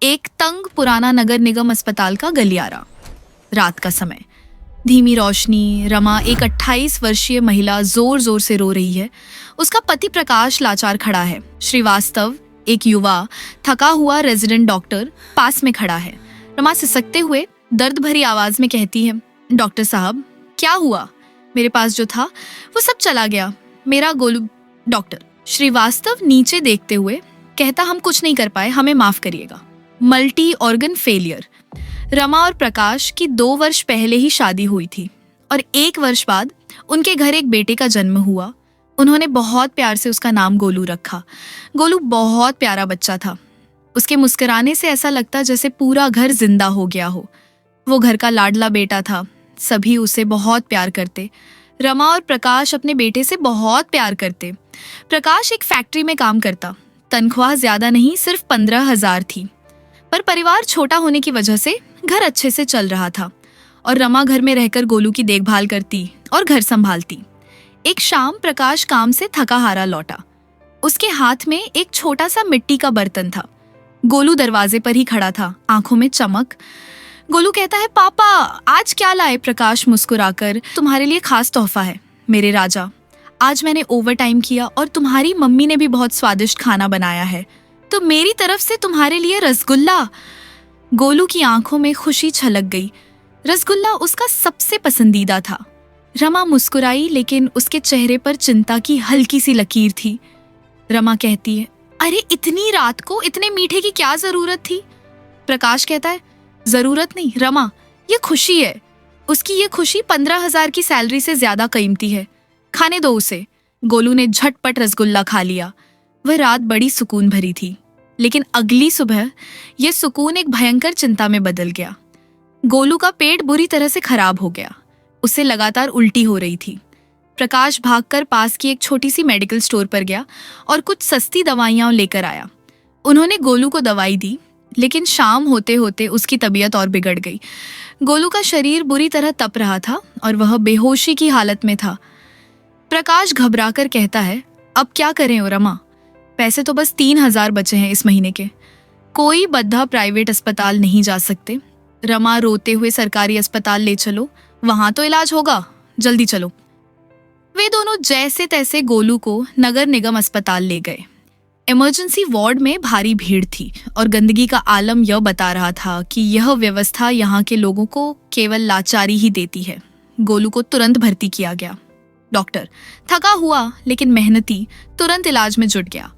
एक तंग पुराना नगर निगम अस्पताल का गलियारा। रात का समय, धीमी रोशनी। रमा, एक 28 वर्षीय महिला, जोर जोर से रो रही है। उसका पति प्रकाश लाचार खड़ा है। श्रीवास्तव, एक युवा थका हुआ रेजिडेंट डॉक्टर, पास में खड़ा है। रमा सिसकते हुए दर्द भरी आवाज में कहती है, डॉक्टर साहब, क्या हुआ? मेरे पास जो था वो सब चला गया। मेरा गोलू। डॉक्टर श्रीवास्तव नीचे देखते हुए कहता, हम कुछ नहीं कर पाए, हमें माफ करिएगा। Multi organ failure. रमा और प्रकाश की 2 वर्ष पहले ही शादी हुई थी और 1 वर्ष बाद उनके घर एक बेटे का जन्म हुआ। उन्होंने बहुत प्यार से उसका नाम गोलू रखा। गोलू बहुत प्यारा बच्चा था। उसके मुस्कुराने से ऐसा लगता जैसे पूरा घर जिंदा हो गया हो। वो घर का लाडला बेटा था। सभी उसे बहुत प्यार करते। रमा और प्रकाश अपने बेटे से बहुत प्यार करते। प्रकाश एक फैक्ट्री में काम करता। तनख्वाह ज्यादा नहीं, सिर्फ 15,000 थी, पर परिवार छोटा होने की वजह से घर अच्छे से चल रहा था और रमा घर में रहकर गोलू की देखभाल करती और घर संभालती। एक शाम प्रकाश काम से थका हारा लौटा। उसके हाथ में एक छोटा सा मिट्टी का बर्तन था। गोलू दरवाजे पर ही खड़ा था, आंखों में चमक। गोलू कहता है, पापा आज क्या लाए? प्रकाश मुस्कुराकर, तुम्हारे लिए खास तोहफा है मेरे राजा। आज मैंने ओवर टाइम किया और तुम्हारी मम्मी ने भी बहुत स्वादिष्ट खाना बनाया है, तो मेरी तरफ से तुम्हारे लिए रसगुल्ला। गोलू की आंखों में खुशी छलक गई। रसगुल्ला उसका सबसे पसंदीदा था। रमा मुस्कुराई, लेकिन उसके चेहरे पर चिंता की हल्की सी लकीर थी। रमा कहती है, अरे इतनी रात को इतने मीठे की क्या जरूरत थी? प्रकाश कहता है, जरूरत नहीं रमा, ये खुशी है। उसकी ये खुशी 15,000 की सैलरी से ज्यादा कीमती है। खाने दो उसे। गोलू ने झटपट रसगुल्ला खा लिया। वह रात बड़ी सुकून भरी थी, लेकिन अगली सुबह यह सुकून एक भयंकर चिंता में बदल गया। गोलू का पेट बुरी तरह से खराब हो गया। उसे लगातार उल्टी हो रही थी। प्रकाश भागकर पास की एक छोटी सी मेडिकल स्टोर पर गया और कुछ सस्ती दवाइयां लेकर आया। उन्होंने गोलू को दवाई दी, लेकिन शाम होते होते उसकी तबीयत और बिगड़ गई। गोलू का शरीर बुरी तरह तप रहा था और वह बेहोशी की हालत में था। प्रकाश घबराकर कहता है, अब क्या करें रमा? पैसे तो बस 3,000 बचे हैं इस महीने के। कोई बद्धा प्राइवेट अस्पताल नहीं जा सकते। रमा रोते हुए, सरकारी अस्पताल ले चलो, वहां तो इलाज होगा, जल्दी चलो। वे दोनों जैसे तैसे गोलू को नगर निगम अस्पताल ले गए। इमरजेंसी वार्ड में भारी भीड़ थी और गंदगी का आलम यह बता रहा था कि यह व्यवस्था यहाँ के लोगों को केवल लाचारी ही देती है। गोलू को तुरंत भर्ती किया गया। डॉक्टर, थका हुआ लेकिन मेहनती, तुरंत इलाज में जुट गया।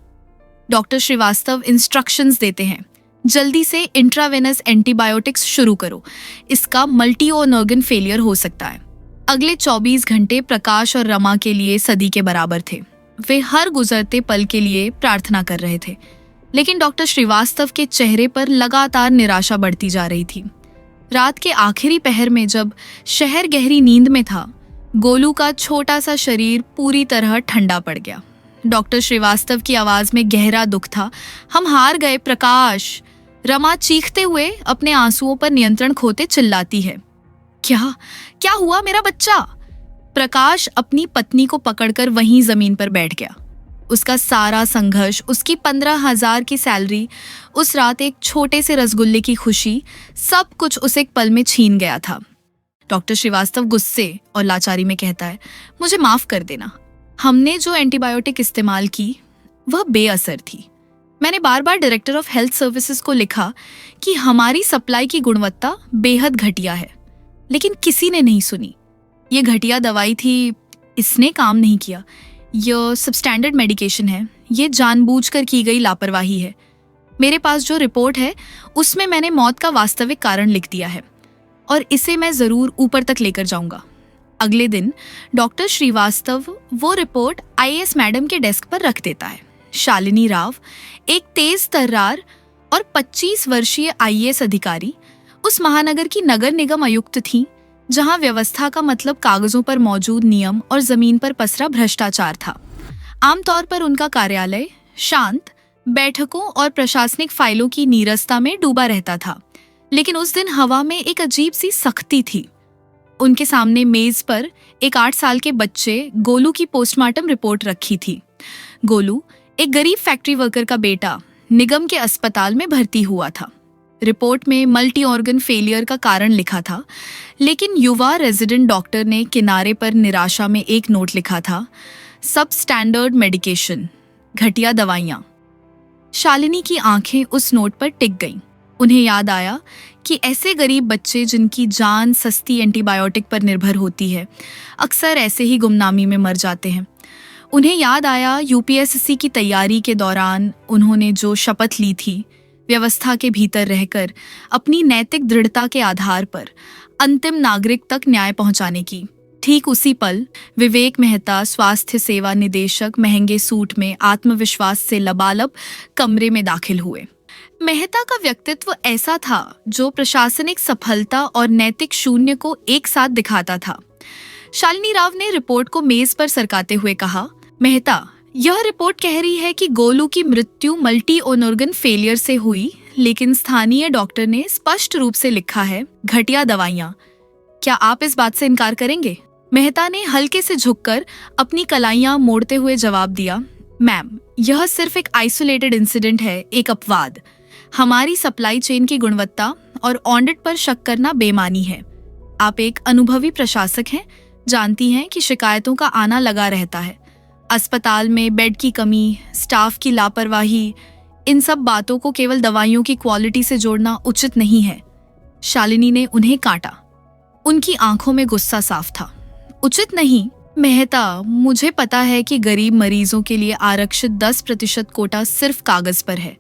डॉक्टर श्रीवास्तव इंस्ट्रक्शंस देते हैं, जल्दी से इंट्रावेनस एंटीबायोटिक्स शुरू करो, इसका मल्टी ऑर्गन फेलियर हो सकता है। अगले 24 घंटे प्रकाश और रमा के लिए सदी के बराबर थे। वे हर गुजरते पल के लिए प्रार्थना कर रहे थे, लेकिन डॉक्टर श्रीवास्तव के चेहरे पर लगातार निराशा बढ़ती जा रही थी। रात के आखिरी पहर में जब शहर गहरी नींद में था, गोलू का छोटा सा शरीर पूरी तरह ठंडा पड़ गया। डॉक्टर श्रीवास्तव की आवाज में गहरा दुख था। हम हार गए प्रकाश। रमा चीखते हुए अपने आंसुओं पर नियंत्रण खोते चिल्लाती है, क्या क्या हुआ मेरा बच्चा? प्रकाश अपनी पत्नी को पकड़कर वहीं जमीन पर बैठ गया। उसका सारा संघर्ष, उसकी 15,000 की सैलरी, उस रात एक छोटे से रसगुल्ले की खुशी, सब कुछ उसे एक पल में छीन गया था। डॉक्टर श्रीवास्तव गुस्से और लाचारी में कहता है, मुझे माफ कर देना। हमने जो एंटीबायोटिक इस्तेमाल की वह बेअसर थी। मैंने बार बार डायरेक्टर ऑफ हेल्थ सर्विसेज को लिखा कि हमारी सप्लाई की गुणवत्ता बेहद घटिया है, लेकिन किसी ने नहीं सुनी। ये घटिया दवाई थी, इसने काम नहीं किया। यह सबस्टैंडर्ड मेडिकेशन है, ये जानबूझकर की गई लापरवाही है। मेरे पास जो रिपोर्ट है उसमें मैंने मौत का वास्तविक कारण लिख दिया है और इसे मैं जरूर ऊपर तक लेकर जाऊंगा। अगले दिन डॉक्टर श्रीवास्तव वो रिपोर्ट आईएएस मैडम के डेस्क पर रख देता है। शालिनी राव, एक तेज तर्रार और 25 वर्षीय आईएएस अधिकारी, उस महानगर की नगर निगम आयुक्त थी जहां व्यवस्था का मतलब कागजों पर मौजूद नियम और जमीन पर पसरा भ्रष्टाचार था। आमतौर पर उनका कार्यालय शांत, बैठकों और प्रशासनिक फाइलों की नीरसता में डूबा रहता था, लेकिन उस दिन हवा में एक अजीब सी सख्ती थी। उनके सामने मेज पर एक 8 साल के बच्चे गोलू की पोस्टमार्टम रिपोर्ट रखी थी। गोलू, एक गरीब फैक्ट्री वर्कर का बेटा, निगम के अस्पताल में भर्ती हुआ था। रिपोर्ट में मल्टी ऑर्गन फेलियर का कारण लिखा था, लेकिन युवा रेजिडेंट डॉक्टर ने किनारे पर निराशा में एक नोट लिखा था, सब स्टैंडर्ड मेडिकेशन, घटिया दवाइयाँ। शालिनी की आंखें उस नोट पर टिक गईं। उन्हें याद आया कि ऐसे गरीब बच्चे जिनकी जान सस्ती एंटीबायोटिक पर निर्भर होती है, अक्सर ऐसे ही गुमनामी में मर जाते हैं। उन्हें याद आया यूपीएससी की तैयारी के दौरान उन्होंने जो शपथ ली थी, व्यवस्था के भीतर रहकर अपनी नैतिक दृढ़ता के आधार पर अंतिम नागरिक तक न्याय पहुंचाने की। ठीक उसी पल विवेक मेहता, स्वास्थ्य सेवा निदेशक, महंगे सूट में आत्मविश्वास से लबालब कमरे में दाखिल हुए। मेहता का व्यक्तित्व ऐसा था जो प्रशासनिक सफलता और नैतिक शून्य को एक साथ दिखाता था। शालिनी राव ने रिपोर्ट को मेज पर सरकाते हुए कहा, मेहता, यह रिपोर्ट कह रही है कि गोलू की मृत्यु मल्टी ऑर्गन फेलियर से हुई, लेकिन स्थानीय डॉक्टर ने स्पष्ट रूप से लिखा है, घटिया दवाइयाँ। क्या आप इस बात से इनकार करेंगे? मेहता ने हल्के से झुककर अपनी कलाइयां मोड़ते हुए जवाब दिया, मैम, यह सिर्फ एक आइसोलेटेड इंसिडेंट है, एक अपवाद। हमारी सप्लाई चेन की गुणवत्ता और ऑडिट पर शक करना बेमानी है। आप एक अनुभवी प्रशासक हैं, जानती हैं कि शिकायतों का आना लगा रहता है। अस्पताल में बेड की कमी, स्टाफ की लापरवाही, इन सब बातों को केवल दवाइयों की क्वालिटी से जोड़ना उचित नहीं है। शालिनी ने उन्हें काटा। उनकी आंखों में गुस्सा साफ था। उचित नहीं? मेहता, मुझे पता है कि गरीब मरीजों के लिए आरक्षित 10% कोटा सिर्फ कागज पर है।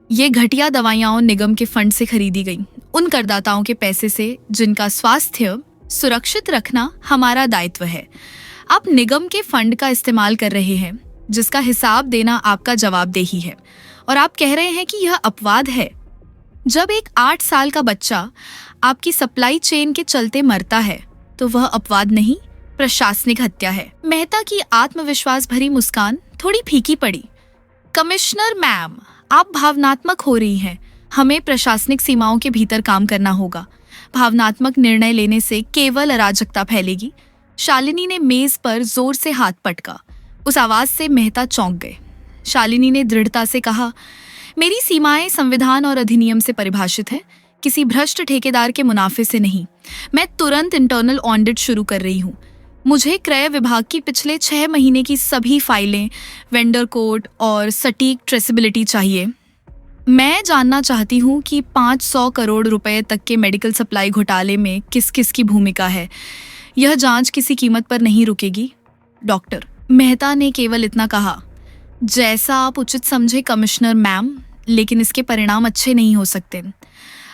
ये घटिया दवाइयां निगम के फंड से खरीदी गई, उन करदाताओं के पैसे से जिनका स्वास्थ्य सुरक्षित रखना हमारा दायित्व है। आप निगम के फंड का इस्तेमाल कर रहे हैं, जिसका हिसाब देना आपका जवाबदेही है, और आप कह रहे हैं कि यह अपवाद है। जब एक 8 साल का बच्चा आपकी सप्लाई चेन के चलते मरता है, तो वह अपवाद नहीं, प्रशासनिक हत्या है। मेहता की आत्मविश्वास भरी मुस्कान थोड़ी फीकी पड़ी। कमिश्नर मैम, आप भावनात्मक हो रही हैं। हमें प्रशासनिक सीमाओं के भीतर काम करना होगा। भावनात्मक निर्णय लेने से केवल अराजकता फैलेगी। शालिनी ने मेज पर जोर से हाथ पटका। उस आवाज से मेहता चौंक गए। शालिनी ने दृढ़ता से कहा, मेरी सीमाएं संविधान और अधिनियम से परिभाषित है, किसी भ्रष्ट ठेकेदार के मुनाफे से नहीं। मैं तुरंत इंटरनल ऑडिट शुरू कर रही हूँ। मुझे क्रय विभाग की पिछले 6 महीने की सभी फाइलें, वेंडर कोड और सटीक ट्रेसेबिलिटी चाहिए। मैं जानना चाहती हूँ कि 500 करोड़ रुपए तक के मेडिकल सप्लाई घोटाले में किस किस की भूमिका है। यह जांच किसी कीमत पर नहीं रुकेगी। डॉक्टर मेहता ने केवल इतना कहा, जैसा आप उचित समझे कमिश्नर मैम, लेकिन इसके परिणाम अच्छे नहीं हो सकते।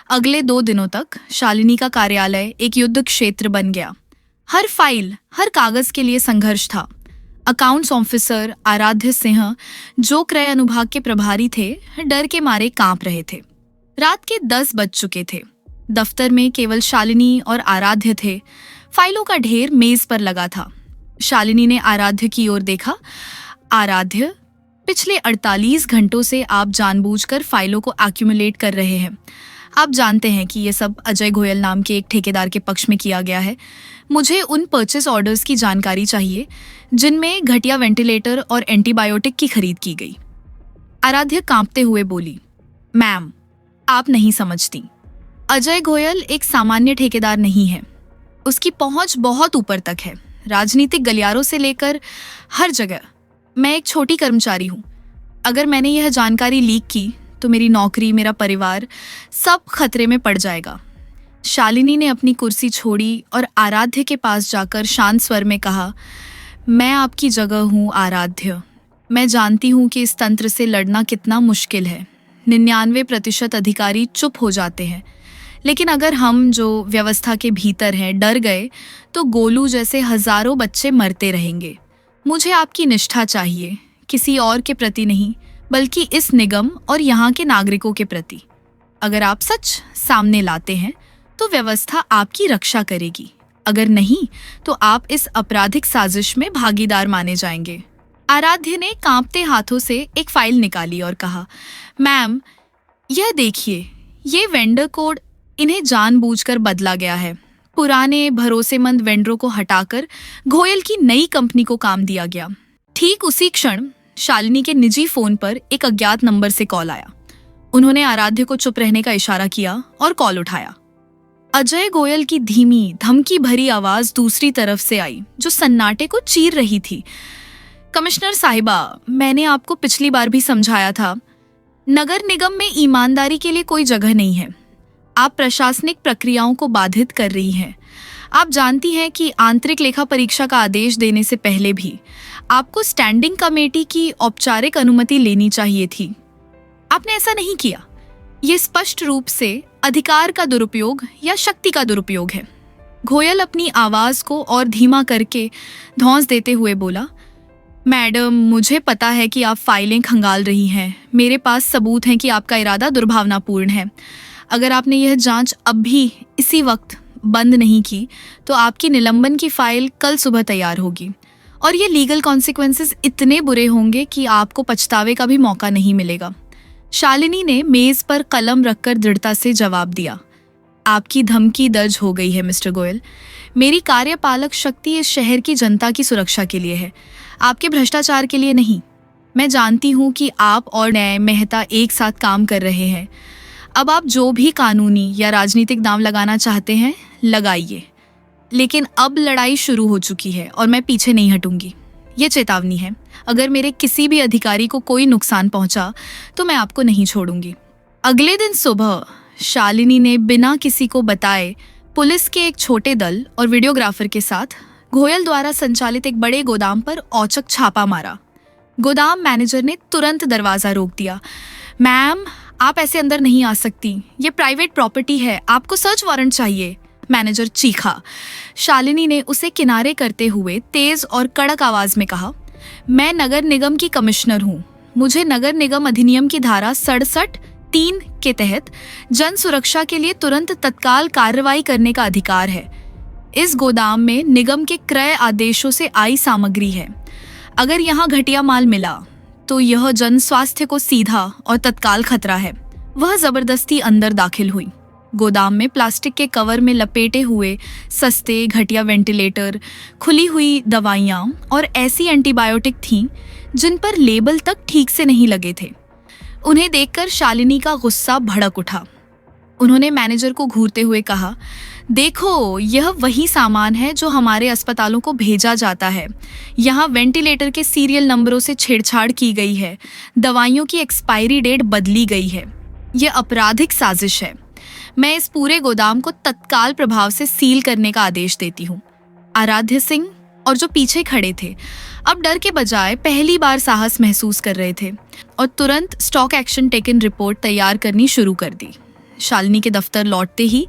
अगले 2 दिनों तक शालिनी का कार्यालय एक युद्ध क्षेत्र बन गया। हर फाइल, हर कागज के लिए संघर्ष था। अकाउंट्स ऑफिसर आराध्य सिंह, जो क्रय अनुभाग के प्रभारी थे, डर के मारे कांप रहे थे। रात के 10 बज चुके थे। दफ्तर में केवल शालिनी और आराध्य थे। फाइलों का ढेर मेज पर लगा था। शालिनी ने आराध्य की ओर देखा। आराध्य, पिछले 48 घंटों से आप जानबूझकर फाइलों को एक्यूमुलेट कर रहे हैं। आप जानते हैं कि ये सब अजय गोयल नाम के एक ठेकेदार के पक्ष में किया गया है। मुझे उन परचेस ऑर्डर्स की जानकारी चाहिए जिनमें घटिया वेंटिलेटर और एंटीबायोटिक की खरीद की गई। आराध्य कांपते हुए बोली, मैम, आप नहीं समझती। अजय गोयल एक सामान्य ठेकेदार नहीं है। उसकी पहुंच बहुत ऊपर तक है, राजनीतिक गलियारों से लेकर हर जगह। मैं एक छोटी कर्मचारी हूँ। अगर मैंने यह जानकारी लीक की तो मेरी नौकरी, मेरा परिवार सब खतरे में पड़ जाएगा। शालिनी ने अपनी कुर्सी छोड़ी और आराध्य के पास जाकर शांत स्वर में कहा, मैं आपकी जगह हूँ आराध्य। मैं जानती हूँ कि इस तंत्र से लड़ना कितना मुश्किल है। 99% अधिकारी चुप हो जाते हैं, लेकिन अगर हम जो व्यवस्था के भीतर हैं डर गए तो गोलू जैसे हजारों बच्चे मरते रहेंगे। मुझे आपकी निष्ठा चाहिए, किसी और के प्रति नहीं, बल्कि इस निगम और यहाँ के नागरिकों के प्रति। अगर आप सच सामने लाते हैं तो व्यवस्था आपकी रक्षा करेगी, अगर नहीं तो आप इस आपराधिक साजिश में भागीदार माने जाएंगे। आराध्य ने कांपते हाथों से एक फाइल निकाली और कहा, मैम, यह देखिए, ये वेंडर कोड, इन्हें जानबूझकर बदला गया है। पुराने भरोसेमंद वेंडरों को हटाकर गोयल की नई कंपनी को काम दिया गया। ठीक उसी क्षण शालिनी के निजी फोन पर एक अज्ञात नंबर से कॉल आया। उन्होंने आराध्य को चुप रहने का इशारा किया और कॉल उठाया। अजय गोयल की धीमी धमकी भरी आवाज दूसरी तरफ से आई, जो सन्नाटे को चीर रही थी। कमिश्नर साहिबा, मैंने आपको पिछली बार भी समझाया था, नगर निगम में ईमानदारी के लिए कोई जगह नहीं है। आप प्रशासनिक प्रक्रियाओं को बाधित कर रही हैं। आप जानती हैं कि आंतरिक लेखा परीक्षा का आदेश देने से पहले भी आपको स्टैंडिंग कमेटी की औपचारिक अनुमति लेनी चाहिए थी। आपने ऐसा नहीं किया। ये स्पष्ट रूप से अधिकार का दुरुपयोग या शक्ति का दुरुपयोग है। गोयल अपनी आवाज को और धीमा करके धौंस देते हुए बोला, मैडम, मुझे पता है कि आप फाइलें खंगाल रही हैं। मेरे पास सबूत हैं कि आपका इरादा दुर्भावनापूर्ण है। अगर आपने यह जांच अब भी इसी वक्त बंद नहीं की तो आपकी निलंबन की फाइल कल सुबह तैयार होगी और ये लीगल कॉन्सिक्वेंसेस इतने बुरे होंगे कि आपको पछतावे का भी मौका नहीं मिलेगा। शालिनी ने मेज पर कलम रखकर दृढ़ता से जवाब दिया, आपकी धमकी दर्ज हो गई है मिस्टर गोयल। मेरी कार्यपालक शक्ति इस शहर की जनता की सुरक्षा के लिए है, आपके भ्रष्टाचार के लिए नहीं। मैं जानती हूँ कि आप और न्याय मेहता एक साथ काम कर रहे हैं। अब आप जो भी कानूनी या राजनीतिक दांव लगाना चाहते हैं लगाइए, लेकिन अब लड़ाई शुरू हो चुकी है और मैं पीछे नहीं हटूंगी। ये चेतावनी है, अगर मेरे किसी भी अधिकारी को कोई नुकसान पहुंचा तो मैं आपको नहीं छोड़ूंगी। अगले दिन सुबह शालिनी ने बिना किसी को बताए पुलिस के एक छोटे दल और वीडियोग्राफर के साथ गोयल द्वारा संचालित एक बड़े गोदाम पर औचक छापा मारा। गोदाम मैनेजर ने तुरंत दरवाजा रोक दिया। मैम, आप ऐसे अंदर नहीं आ सकती, ये प्राइवेट प्रॉपर्टी है, आपको सर्च वारंट चाहिए, मैनेजर चीखा। शालिनी ने उसे किनारे करते हुए तेज और कड़क आवाज में कहा, मैं नगर निगम की कमिश्नर हूँ। मुझे नगर निगम अधिनियम की धारा 67(3) के तहत जन सुरक्षा के लिए तुरंत तत्काल कार्रवाई करने का अधिकार है। इस गोदाम में निगम के क्रय आदेशों से आई सामग्री है। अगर यहाँ घटिया माल मिला तो यह जन स्वास्थ्य को सीधा और तत्काल खतरा है। वह जबरदस्ती अंदर दाखिल हुई। गोदाम में प्लास्टिक के कवर में लपेटे हुए सस्ते घटिया वेंटिलेटर, खुली हुई दवाइयाँ और ऐसी एंटीबायोटिक थीं जिन पर लेबल तक ठीक से नहीं लगे थे। उन्हें देखकर शालिनी का गुस्सा भड़क उठा। उन्होंने मैनेजर को घूरते हुए कहा, देखो, यह वही सामान है जो हमारे अस्पतालों को भेजा जाता है। यहाँ वेंटिलेटर के सीरियल नंबरों से छेड़छाड़ की गई है, दवाइयों की एक्सपायरी डेट बदली गई है। यह आपराधिक साजिश है। मैं इस पूरे गोदाम को तत्काल प्रभाव से सील करने का आदेश देती हूँ। आराध्य सिंह और जो पीछे खड़े थे अब डर के बजाय पहली बार साहस महसूस कर रहे थे और तुरंत स्टॉक एक्शन टेकन रिपोर्ट तैयार करनी शुरू कर दी। शालिनी के दफ्तर लौटते ही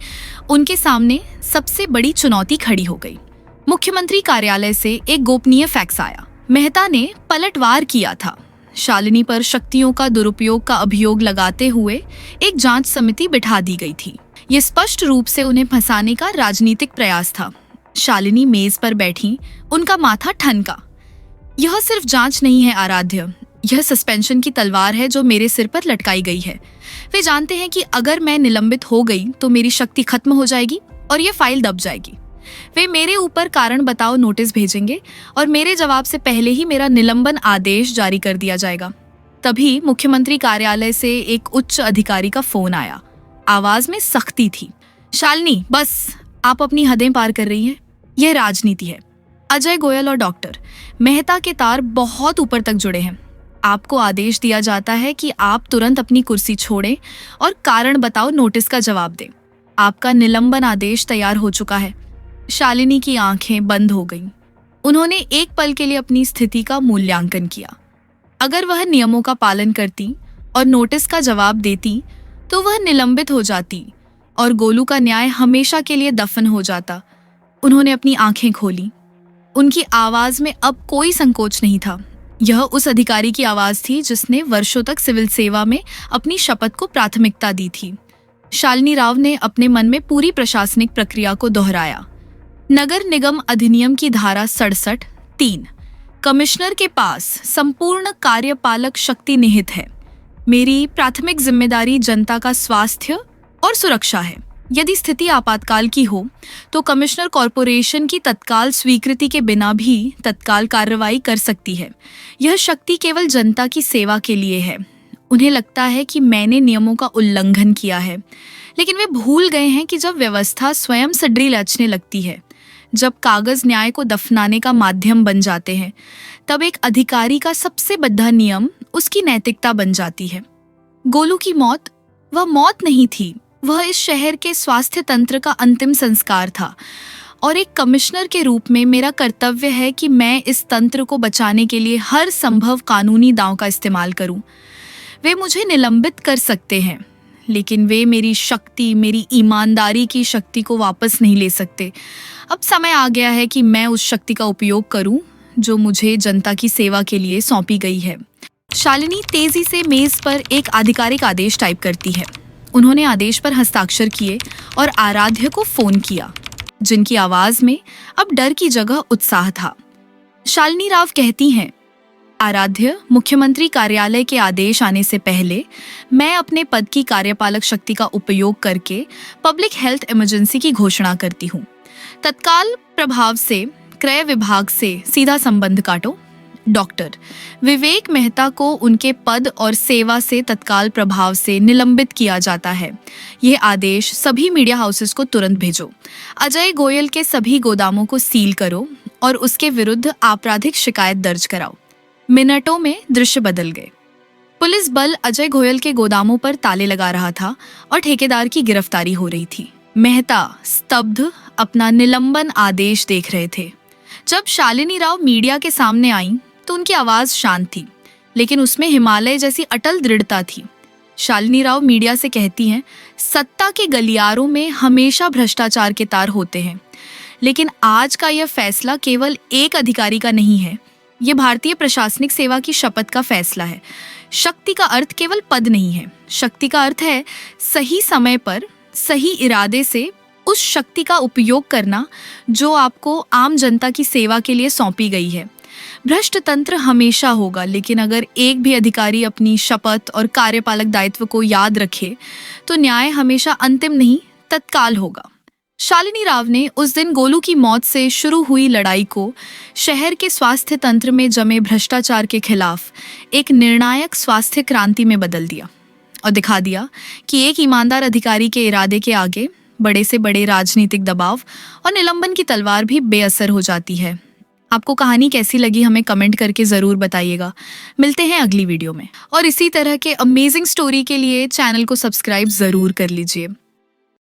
उनके सामने सबसे बड़ी चुनौती खड़ी हो गई। मुख्यमंत्री कार्यालय से एक गोपनीय फैक्स आया। मेहता ने पलटवार किया था। शालिनी पर शक्तियों का दुरुपयोग का अभियोग लगाते हुए एक जांच समिति बिठा दी गई थी। ये स्पष्ट रूप से उन्हें फंसाने का राजनीतिक प्रयास था। शालिनी मेज पर बैठी, उनका माथा ठनका। यह सिर्फ जांच नहीं है आराध्य, यह सस्पेंशन की तलवार है जो मेरे सिर पर लटकाई गई है। वे जानते हैं कि अगर मैं निलंबित हो गई तो मेरी शक्ति खत्म हो जाएगी और यह फाइल दब जाएगी। वे मेरे ऊपर कारण बताओ नोटिस भेजेंगे और मेरे जवाब से पहले ही मेरा निलंबन आदेश जारी कर दिया जाएगा। तभी मुख्यमंत्री कार्यालय से एक उच्च अधिकारी का फोन आया। आवाज में सख्ती थी। शालिनी, बस, आप अपनी हदें पार कर रही हैं। यह राजनीति है। अजय गोयल और डॉक्टर मेहता के तार बहुत ऊपर तक जुड़े हैं। आपको आदेश दिया जाता है कि आप तुरंत अपनी कुर्सी छोड़ें और कारण बताओ नोटिस का जवाब दें। आपका निलंबन आदेश तैयार हो चुका है। शालिनी की आंखें बंद हो गईं। उन्होंने एक पल के लिए अपनी स्थिति का मूल्यांकन किया। अगर वह नियमों का पालन करती और नोटिस का जवाब देती तो वह निलंबित हो जाती और गोलू का न्याय हमेशा के लिए दफन हो जाता। उन्होंने अपनी आंखें खोली। उनकी आवाज में अब कोई संकोच नहीं था। यह उस अधिकारी की आवाज थी जिसने वर्षों तक सिविल सेवा में अपनी शपथ को प्राथमिकता दी थी। शालिनी राव ने अपने मन में पूरी प्रशासनिक प्रक्रिया को दोहराया। नगर निगम अधिनियम की धारा 67(3) कमिश्नर के पास संपूर्ण कार्यपालक शक्ति निहित है। मेरी प्राथमिक जिम्मेदारी जनता का स्वास्थ्य और सुरक्षा है। यदि स्थिति आपातकाल की हो तो कमिश्नर कॉरपोरेशन की तत्काल स्वीकृति के बिना भी तत्काल कार्रवाई कर सकती है। यह शक्ति केवल जनता की सेवा के लिए है उन्हें लगता है कि मैंने नियमों का उल्लंघन किया है, लेकिन वे भूल गए हैं कि जब व्यवस्था स्वयं सड्री लचने लगती है, जब कागज न्याय को दफनाने का माध्यम बन जाते हैं, तब एक अधिकारी का सबसे बद्धा नियम उसकी नैतिकता बन जाती है। गोलू की मौत वह मौत नहीं थी, वह इस शहर के स्वास्थ्य तंत्र का अंतिम संस्कार था, और एक कमिश्नर के रूप में मेरा कर्तव्य है कि मैं इस तंत्र को बचाने के लिए हर संभव कानूनी दांव का इस्तेमाल करूं। वे मुझे निलंबित कर सकते हैं, लेकिन वे मेरी शक्ति, मेरी ईमानदारी की शक्ति को वापस नहीं ले सकते। अब समय आ गया है कि मैं उस शक्ति का उपयोग करूं जो मुझे जनता की सेवा के लिए सौंपी गई है। शालिनी तेजी से मेज पर एक आधिकारिक आदेश टाइप करती है। उन्होंने आदेश पर हस्ताक्षर किए और आराध्य को फोन किया, जिनकी आवाज में अब डर की जगह उत्साह था। शालिनी राव कहती हैं, आराध्य, मुख्यमंत्री कार्यालय के आदेश आने से पहले मैं अपने पद की कार्यपालक शक्ति का उपयोग करके पब्लिक हेल्थ इमरजेंसी की घोषणा करती हूँ। तत्काल प्रभाव से क्रय विभाग से सीधा संबंध काटो। डॉक्टर विवेक मेहता को उनके पद और सेवा से तत्काल प्रभाव से निलंबित किया जाता है। यह आदेश सभी मीडिया हाउसेस को तुरंत भेजो। अजय गोयल के सभी गोदामों को सील करो और उसके विरुद्ध आपराधिक शिकायत दर्ज कराओ। मिनटों में दृश्य बदल गए। पुलिस बल अजय गोयल के गोदामों पर ताले लगा रहा था और ठेकेदार की गिरफ्तारी हो रही थी। मेहता स्तब्ध अपना निलंबन आदेश देख रहे थे। जब शालिनी राव मीडिया के सामने आई तो उनकी आवाज शांत थी, लेकिन उसमें हिमालय जैसी अटल दृढ़ता थी। शालिनी राव मीडिया से कहती हैं, सत्ता के गलियारों में हमेशा भ्रष्टाचार के तार होते हैं, लेकिन आज का यह फैसला केवल एक अधिकारी का नहीं है, यह भारतीय प्रशासनिक सेवा की शपथ का फैसला है। शक्ति का अर्थ केवल पद नहीं है, शक्ति का अर्थ है सही समय पर सही इरादे से उस शक्ति का उपयोग करना जो आपको आम जनता की सेवा के लिए सौंपी गई है। भ्रष्ट तंत्र हमेशा होगा, लेकिन अगर एक भी अधिकारी अपनी शपथ और कार्यपालक दायित्व को याद रखे तो न्याय हमेशा अंतिम नहीं, तत्काल होगा। शालिनी राव ने उस दिन गोलू की मौत से शुरू हुई लड़ाई को शहर के स्वास्थ्य तंत्र में जमे भ्रष्टाचार के खिलाफ एक निर्णायक स्वास्थ्य क्रांति में बदल दिया और दिखा दिया कि एक ईमानदार अधिकारी के इरादे के आगे बड़े से बड़े राजनीतिक दबाव और निलंबन की तलवार भी बेअसर हो जाती है। आपको कहानी कैसी लगी हमें कमेंट करके ज़रूर बताइएगा। मिलते हैं अगली वीडियो में, और इसी तरह के अमेजिंग स्टोरी के लिए चैनल को सब्सक्राइब ज़रूर कर लीजिए।